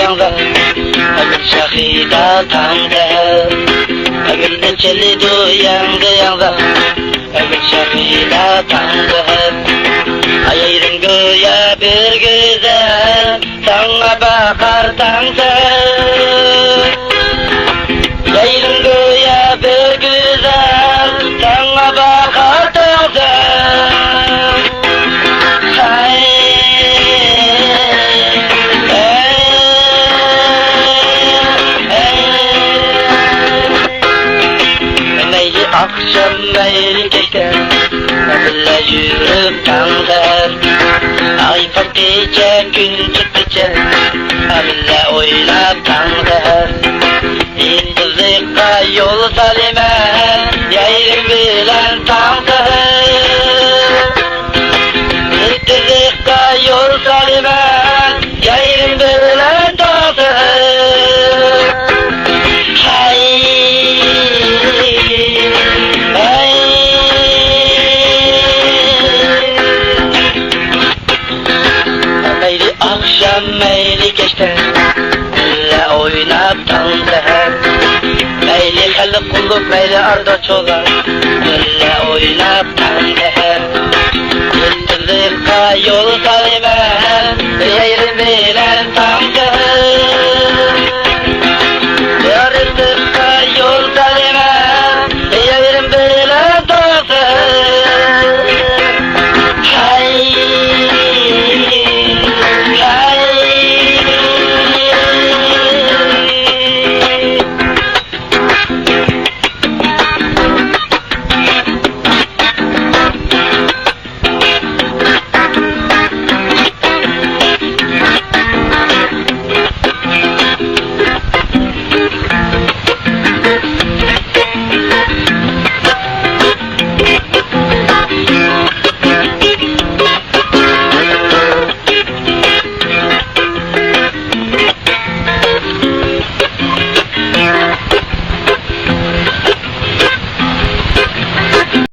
yangda Ömür şahida tangda Ömürde çelidu yangda Ömür şahida tangda Ayırın göğe bir güzel Sana bakar tangda Ayırın göğe bir güzel Sana bakar tangda Akşam meyli geçer Ömürle yürüp tanıdır Ay patlıca gün çıktıca Ömürle oynap tanıdır İntizlikka yol salime Yayırım bilen tanıdır İntizlikka yol salime Yayırım bilen tanıdır Akşam meyli geçti Gülle oynap tanıdır Meyli halık kulluk meyli arda çoğlar Gülle oynap tanıdır Gündüzlükka yol salimem Yayırım bilen tanıdır